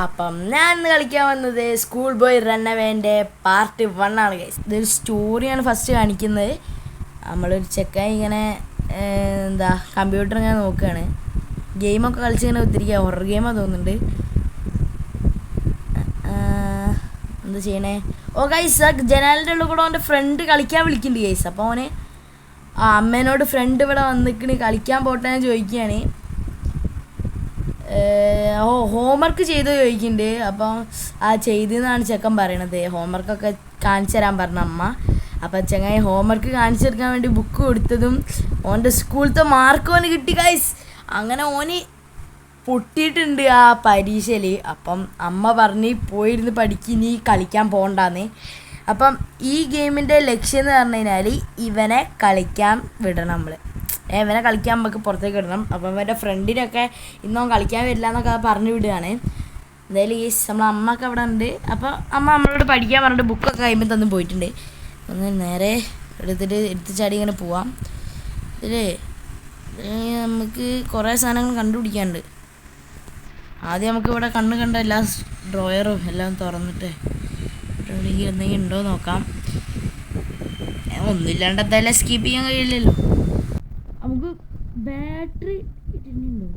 അപ്പം ഞാൻ ഇന്ന് കളിക്കാൻ വന്നത് സ്കൂൾ ബോയ് റണ്ണവേൻ്റെ പാർട്ട് 1 ആണ് ഗൈസ്. ഇതൊരു സ്റ്റോറിയാണ് ഫസ്റ്റ് കാണിക്കുന്നത്. നമ്മളൊരു ചെക്കൻ ഇങ്ങനെ കമ്പ്യൂട്ടർ ഇങ്ങനെ നോക്കുകയാണ്. ഗെയിമൊക്കെ കളിച്ചിങ്ങനെ ഒത്തിരിക്കുക. ഹൊറർ ഗെയിമാണ് തോന്നുന്നുണ്ട്. എന്താ ചെയ്യണേ? ഓ ഗൈസ്, ജനാലിൻ്റെ ഉള്ളിൽ കൂടെ അവൻ്റെ ഫ്രണ്ട് കളിക്കാൻ വിളിക്കുന്നുണ്ട് ഗൈസ്. അപ്പോൾ അവന് അമ്മേനോട് ഫ്രണ്ട് ഇവിടെ വന്നിക്കണ് കളിക്കാൻ പോട്ടെ ചോദിക്കുകയാണ്. ഹോംവർക്ക് ചെയ്ത് ചോദിക്കുന്നുണ്ട്. അപ്പം ചെയ്തെന്നാണ് ചെക്കൻ പറയണത്. ഹോംവർക്കൊക്കെ കാണിച്ചു തരാൻ പറഞ്ഞ അമ്മ. അപ്പം ചെങ്ങായി ഹോംവർക്ക് കാണിച്ചു തരാൻ വേണ്ടി ബുക്ക് കൊടുത്തതും ഓൻ്റെ സ്കൂളത്തെ മാർക്ക് ഓന് കിട്ടി ഗൈസ്. അങ്ങനെ ഓന് പൊട്ടിയിട്ടുണ്ട് ആ പരീക്ഷയിൽ. അപ്പം അമ്മ പറഞ്ഞ് പോയിരുന്ന് പഠിക്ക്, നീ കളിക്കാൻ പോകണ്ടാന്ന്. അപ്പം ഈ ഗെയിമിൻ്റെ ലക്ഷ്യം എന്ന് പറഞ്ഞു കഴിഞ്ഞാൽ ഇവനെ കളിക്കാൻ വിടണം. ഇവനെ കളിക്കാൻ നമുക്ക് പുറത്തേക്ക് ഇടണം. അപ്പം ഇവൻ്റെ ഫ്രണ്ടിനൊക്കെ ഇന്നോൻ കളിക്കാൻ വരില്ല എന്നൊക്കെ പറഞ്ഞു വിടുകയാണ്. എന്തായാലും ഈ നമ്മളെ അമ്മയൊക്കെ അവിടെ ഉണ്ട്. അപ്പോൾ അമ്മ നമ്മളോട് പഠിക്കാൻ പറഞ്ഞിട്ട് ബുക്കൊക്കെ കഴിയുമ്പോൾ തന്നു പോയിട്ടുണ്ട്. ഒന്ന് നേരെ എടുത്ത് ചാടി ഇങ്ങനെ പോവാം. ഇതിൽ നമുക്ക് കുറേ സാധനങ്ങൾ കണ്ടുപിടിക്കാനുണ്ട്. ആദ്യം നമുക്ക് ഇവിടെ കണ്ട എല്ലാ ഡ്രോയറും എല്ലാം തുറന്നിട്ട് എന്തെങ്കിലും ഉണ്ടോ നോക്കാം. ഒന്നുമില്ലാണ്ട് എന്തായാലും സ്കിപ്പ് ചെയ്യാൻ കഴിയില്ലല്ലോ. നമുക്ക് ബാറ്ററി ഇട്ടിട്ടുണ്ടോ?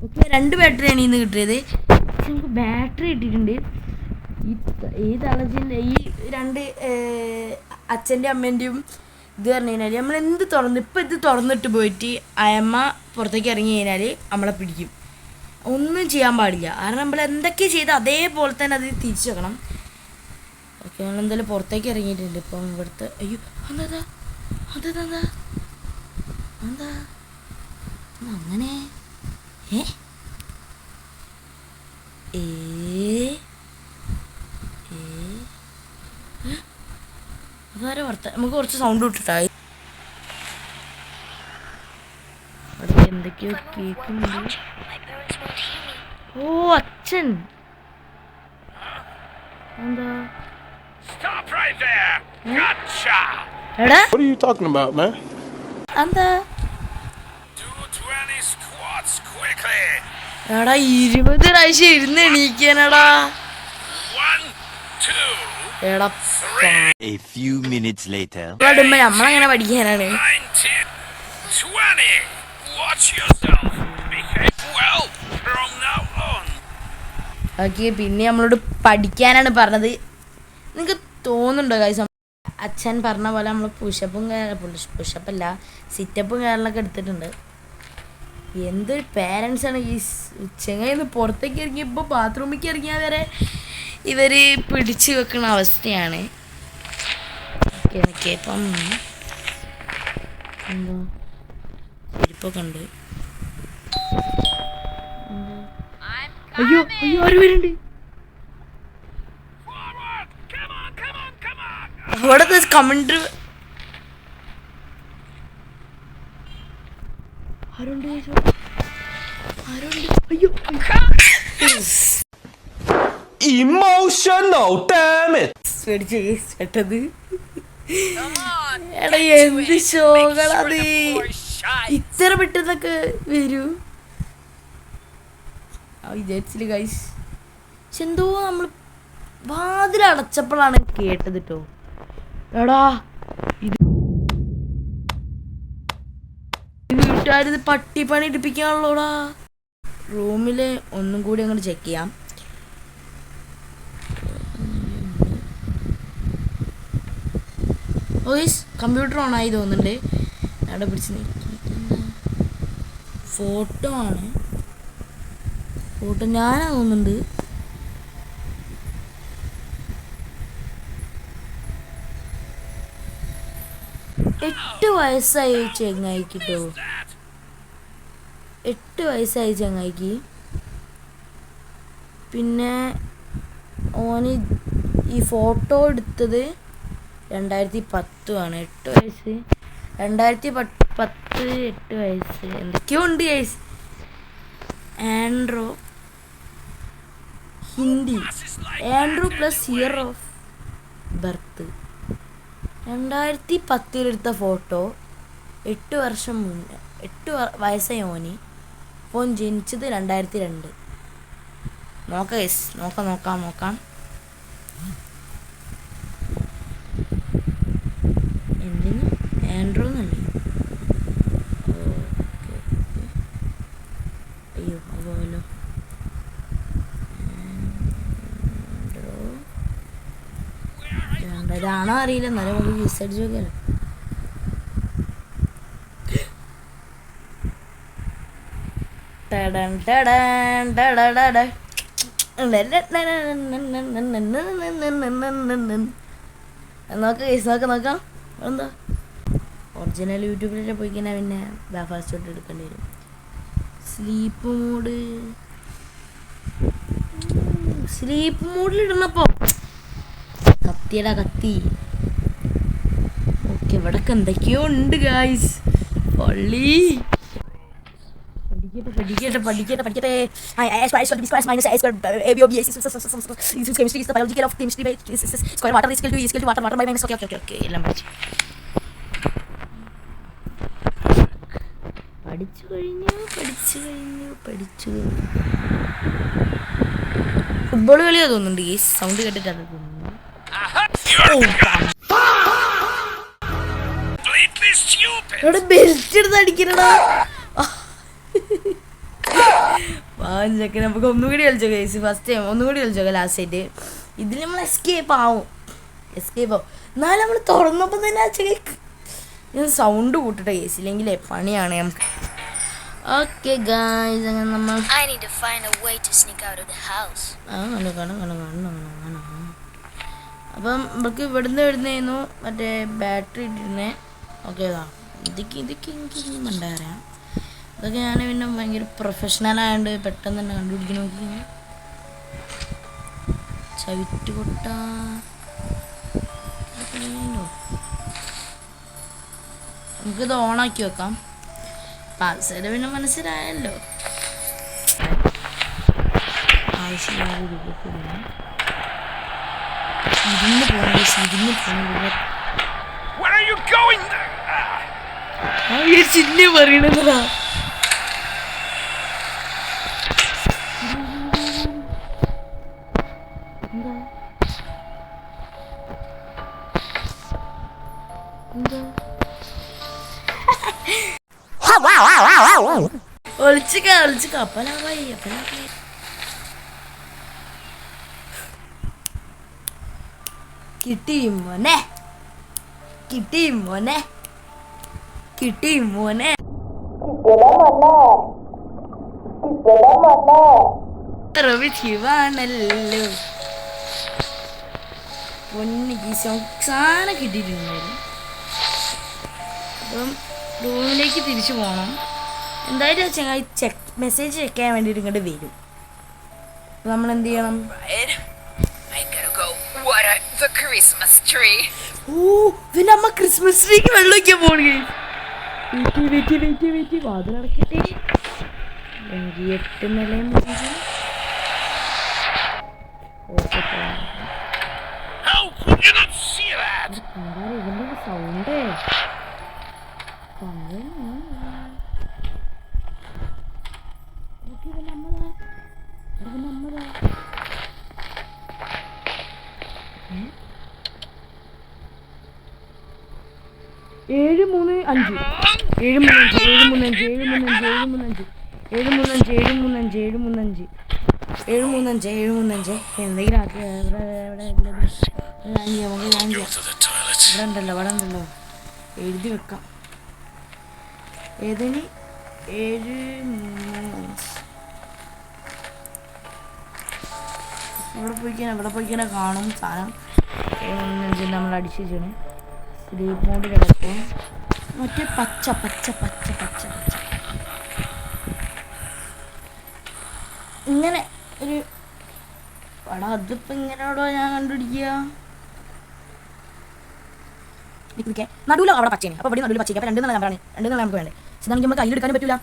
ഓക്കെ, 2 ബാറ്ററിയാണ് ഇന്ന് കിട്ടിയത്. പക്ഷെ നമുക്ക് ബാറ്ററി ഇട്ടിട്ടുണ്ട്. ഈ തളച്ചിൻ്റെ ഈ 2 അച്ഛൻ്റെ അമ്മേൻ്റെയും ഇത് പറഞ്ഞു കഴിഞ്ഞാൽ നമ്മൾ എന്ത് ഇപ്പം ഇത് തുറന്നിട്ട് പോയിട്ട് അമ്മ പുറത്തേക്ക് ഇറങ്ങി കഴിഞ്ഞാൽ നമ്മളെ പിടിക്കും. ഒന്നും ചെയ്യാൻ പാടില്ല. കാരണം നമ്മൾ എന്തൊക്കെ ചെയ്ത് അതേപോലെ തന്നെ അത് തിരിച്ചു വെക്കണം. ഓക്കെ, നമ്മളെന്തായാലും പുറത്തേക്ക് ഇറങ്ങിയിട്ടുണ്ട്. ഇപ്പം ഇവിടുത്തെ അയ്യോ എന്താ അങ്ങനെ അതാരെ നമുക്ക് കുറച്ച് സൗണ്ട് ഇട്ടിട്ടായി. അവിടെ എന്തൊക്കെയോ കേൾക്കുന്നുണ്ട്. ഓ അച്ഛൻ എന്താ എടാ എന്താ എടാ 20 പ്രാവശ്യം ഇരുന്ന് എണീക്കാനടാ. എടാ നമ്മളങ്ങനെ പഠിക്കാനാണ്. ഓക്കെ, പിന്നെ നമ്മളോട് പഠിക്കാനാണ് പറഞ്ഞത്. നിങ്ങൾക്ക് തോന്നുന്നുണ്ടോ ഗൈസ്? അച്ഛൻ പറഞ്ഞ പോലെ നമ്മൾ പുഷപ്പല്ല സിറ്റപ്പും കയറലൊക്കെ എടുത്തിട്ടുണ്ട്. എന്തൊരു പാരൻസാണ് ഈ ചെങ്ങന്ന് പുറത്തേക്ക് ഇറങ്ങിയപ്പോൾ ബാത്റൂമിലേക്ക് ഇറങ്ങിയാൽ വരെ ഇവർ പിടിച്ചു വെക്കുന്ന അവസ്ഥയാണ്. ഓക്കെ ഇപ്പം എന്താ ചെരുപ്പൊക്കെ ഉണ്ട്. അയ്യോ ആര് വരുന്നുണ്ട്? അവിടെ കമന്റ് ആരുണ്ട്? അയ്യോ ഇമോഷണൽ പേടിച്ച് കേട്ടത്. എടാ എന്ത് ഷോകളത് ഇത്ര പെട്ടെന്നൊക്കെ വരൂ വിചാരിച്ചില്ല ഗൈസ്. പക്ഷെ എന്തോ നമ്മൾ വാതിലടച്ചപ്പോഴാണ് കേട്ടത് കേട്ടോ. എടാ ഇത് വീട്ടുകാരിത് പട്ടിപ്പണി ഇടിപ്പിക്കാനുള്ളൂടാ. റൂമില് ഒന്നും കൂടി അങ്ങോട്ട് ചെക്ക് ചെയ്യാം. ഓയ്സ് കമ്പ്യൂട്ടർ ഓണായി തോന്നുന്നുണ്ട്. അവിടെ പിടിച്ച് ഫോട്ടോ ആണ്. ഫോട്ടോ ഞാനാ തോന്നുന്നുണ്ട്. എട്ട് വയസ്സായി ചെങ്ങായിക്ക് കേട്ടോ. 8 വയസ്സായി ചെങ്ങായിക്ക്. പിന്നെ ഓന് ഈ ഫോട്ടോ എടുത്തത് 2010 ആണ്. 8 വയസ്സ് 2010 8 വയസ്സ് എന്തൊക്കെയോ ഉണ്ട് ഗൈസ്. ആൻഡ്രോ Hindi Andrew plus year of birth 2010 എടുത്ത ഫോട്ടോ. 8 വർഷം മുന്നേ 8 വയസ്സായി ഓന്. ഓൻ ജനിച്ചത് 2002. നോക്കാം ഗൈസ്, നോക്കാം. എന്തിന് ആൻഡ്രോ എന്നല്ലേ? അയ്യോ അതുപോലെ ഇതാണോ അറിയില്ല, എന്നാലും നമുക്ക് വിസടിച്ച് നോക്കിയാലോ. നോക്കാം എന്താ ഒറിജിനൽ യൂട്യൂബിലൊക്കെ പോയി കഴിഞ്ഞാൽ പിന്നെ ഫാസ്റ്റ് തൊട്ട് എടുക്കേണ്ടി വരും. സ്ലീപ്പ് മോഡിലിടണപ്പോ കത്തി. ഓക്കെ, ഇവിടൊക്കെ എന്തൊക്കെയോ ഉണ്ട് ഗായ്സ്. പള്ളി പഠിക്കട്ടെ. എല്ലാം പഠിച്ചു കഴിഞ്ഞു. ഫുട്ബോൾ കളിയാ തോന്നുന്നുണ്ട് ഈ സൗണ്ട് കേട്ടിട്ട്. അത് തോന്നുന്നു ബെൽറ്റ് എടുത്ത് അടിക്കണടാ. ചെക്കൻ നമുക്ക് ഒന്നുകൂടി കളിച്ചോ ഗൈസ്. ഫസ്റ്റ് ടൈം ഒന്നുകൂടി കളിച്ചോ ലാസ്റ്റ് ആയിട്ട്. ഇതിൽ നമ്മൾ എസ്കേപ്പ് ആവും. എന്നാലും നമ്മൾ തുറന്നപ്പോൾ തന്നെ ആ ചെക്ക് ഞാൻ സൗണ്ട് കൂട്ടട്ടെ ഗൈസ്, ഇല്ലെങ്കിലേ പണിയാണ് നമുക്ക്. ഓക്കെ ഗായ്സ്, അങ്ങനെ നമ്മൾ അപ്പം നമുക്ക് ഇവിടുന്ന് മറ്റേ ബാറ്ററി ഇട്ടിരുന്നേ. ഓക്കെ ഇതൊക്കെ എനിക്ക് മണ്ടറിയാം. ഇതൊക്കെ ഞാൻ പിന്നെ ഭയങ്കര പ്രൊഫഷണൽ ആയതുകൊണ്ട് പെട്ടെന്ന് തന്നെ കണ്ടുപിടിക്കാൻ നോക്കി. ചവിറ്റ് കൊട്ട നമുക്കിത് ഓണാക്കി വെക്കാം. പാസ്വേഡ് പിന്നെ മനസ്സിലായല്ലോ. ആവശ്യമില്ലാതെ ഇരുന്ന് ചിന്നെ പറയണതാ. ഒളിച്ചിക്ക അപ്പനായി. കിട്ടി മോനെ. റവിവാണല്ലോ പൊന്നിക്ക് സാധനം കിട്ടിയിട്ടുണ്ടായിരുന്നു. അപ്പം റൂമിലേക്ക് തിരിച്ചു പോകണം. എന്തായാലും ചങ്ങായി മെസ്സേജ് ചെക്കാൻ വേണ്ടിയിട്ട് ഇങ്ങോട്ട് വരും. നമ്മൾ എന്ത് ചെയ്യണം? പിന്നെ അമ്മ ക്രിസ്മസ് ട്രീക്ക് വെള്ളം വയ്ക്കാൻ പോകണേ. വെയിറ്റ് വാതിലടക്കട്ടെ. 8 നിലയും ഇതിന്റെ സൗണ്ട് ഏഴ് മൂന്ന് അഞ്ച് എന്തെങ്കിലും ഇവിടെ ഉണ്ടല്ലോ എഴുതി വെക്കാം. ഏതിന് 7 ഇവിടെ പോയിക്കാനെ കാണും സാധനം. 7 നമ്മൾ അടിച്ചു വെച്ചാണ്. സ്ലീപ്പ് മോഡ് കിടക്കും. മറ്റേ പച്ച ഇങ്ങനെ ഒരു പടം. അതിപ്പോ ഇങ്ങനെയോടോ ഞാൻ കണ്ടുപിടിക്കുക. നടുവിലോ അവിടെ പച്ചയാണ്. അപ്പോൾ ഇവിടെ നടുവിൽ പച്ചയ്ക്ക്. അപ്പോൾ 2 നമ്പറാണ്. 2 നമുക്ക് വേണ്ടത്. ഇതാണെങ്കിൽ നമുക്ക് കയ്യിലെടുക്കാനും പറ്റൂല.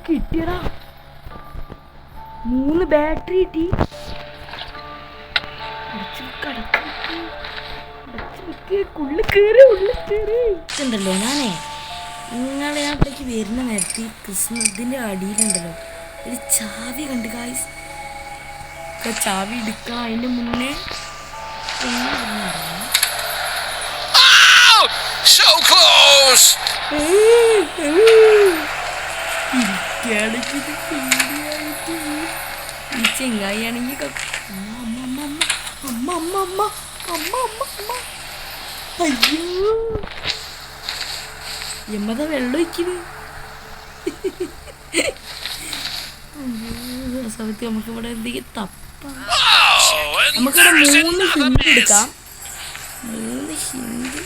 കിട്ടിയടാ 3 ബാറ്ററി കിട്ടി. ഉണ്ടല്ലോ ഞാനേ നിങ്ങളെ അവിടേക്ക് വരുന്ന നേരത്തെ ക്രിസ്മസിൻ്റെ അടിയിലുണ്ടല്ലോ ഒരു ചാവി കണ്ട് ഗായ്സ്. ചാവി എടുക്കണം അതിൻ്റെ മുന്നേ ഈ ചെങ്ങായി ആണെങ്കിൽ അയ്യോ എമ്മതാ വെള്ളം ഒഴിക്കുന്നു. സമയത്ത് നമുക്കിവിടെ എന്തെങ്കിലും തപ്പാം. നമുക്കിവിടെ 3 ഹിന്റ് എടുക്കാം. 3 ഹിന്റ്.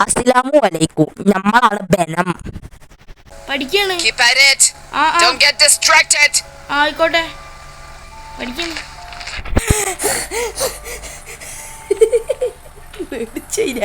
അസ്സലാമു അലൈക്കും. നമ്മളാണ് ബനം. പഠിക്കാണ്. ആയിക്കോട്ടെ പഠിക്കാണ്. പേടിച്ചില്ല.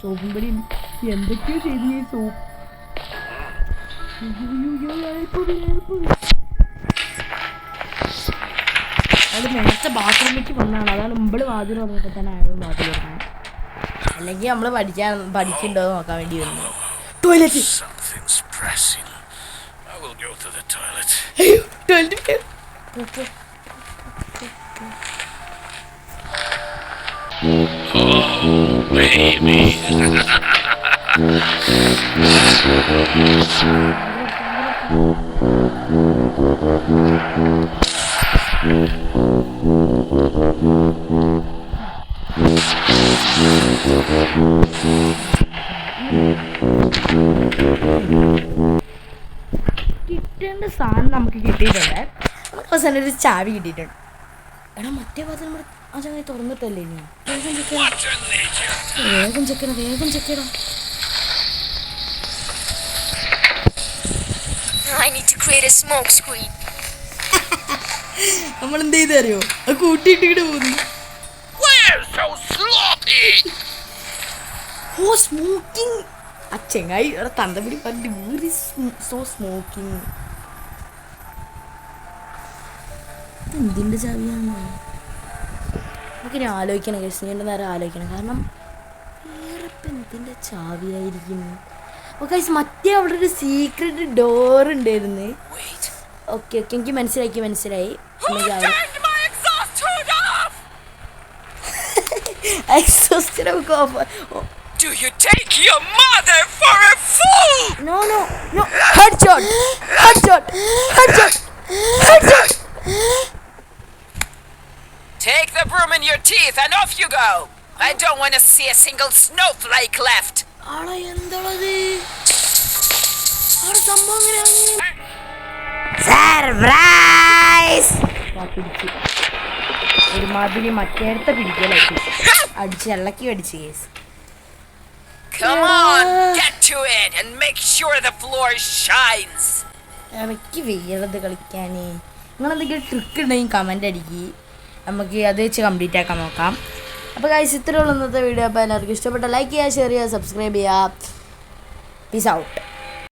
സോപ്പും പടി എന്തൊക്കെയോ ചെയ്തു. സോപ്പ് അത് നേരത്തെ ബാത്റൂമിലേക്ക് വന്നതാണ്. അതാണ് മുമ്പിൽ വാതിൽ വന്നപ്പോൾ തന്നെ ആരും വാതിൽ വരുന്നത്. അല്ലെങ്കിൽ നമ്മൾ പഠിക്കണ്ടോ നോക്കാൻ വേണ്ടി വരുന്നത്. ടോയ്ലറ്റ് കിട്ടേണ്ട സാധനം നമുക്ക് കിട്ടിയിട്ടുണ്ട്. അവസാനം ഒരു ചാവി കിട്ടിയിട്ടുണ്ട്. എടാ മറ്റേ ഭാഗത്ത് നമ്മൾ ആ ചങ്ങായി തുറന്നിട്ടല്ലേ ഇനി. വേഗം ചെക്കടാ. നമ്മൾ എന്ത് ചെയ്തറിയോ? അത് കൂട്ടിയിട്ട് പോകുന്നു. ഓ സ്മോക്കിംഗ്. ആ ചെങ്ങായി തന്തപിടി പറഞ്ഞു സോ സ്മോക്കിംഗ്. എന്തിൻ്റെ ചാവിയാണ്? നമുക്കിനി ആലോചിക്കണം കേസ്. നീണ്ട നേരം ആലോചിക്കണം. കാരണം വേറെ ഇപ്പം എന്തിൻ്റെ ചാവിയായിരിക്കും? ഓക്കെ മറ്റേ അവിടെ ഒരു സീക്രട്ട് ഡോർ ഉണ്ടായിരുന്നു. ഓക്കെ എനിക്ക് മനസ്സിലായി. Do you take your mother for a fool? No. Headshot. Take the broom in your teeth and off you go. I don't want to see a single snowflake left. Surprise! ഒരു മാതിരി മറ്റേടത്തെ പിടിക്കലായിട്ട് അടിച്ച് ഇളക്കി അടിച്ച് case. Come on, get to it and make sure the floor shines. എനിക്ക് വെയ്യണത് കളിക്കാനേ. നിങ്ങളെന്തെങ്കിലും trick ഉണ്ടെങ്കിൽ comment അടിക്കുക. നമുക്ക് അത് വെച്ച് കംപ്ലീറ്റ് ആക്കാൻ നോക്കാം. അപ്പോൾ ഗൈസ് ഇത്രയുള്ള ഇന്നത്തെ വീഡിയോ. അപ്പോൾ എല്ലാവർക്കും ഇഷ്ടപ്പെട്ട ലൈക്ക് ചെയ്യുക, ഷെയർ ചെയ്യുക, സബ്സ്ക്രൈബ് ചെയ്യുക. Peace out.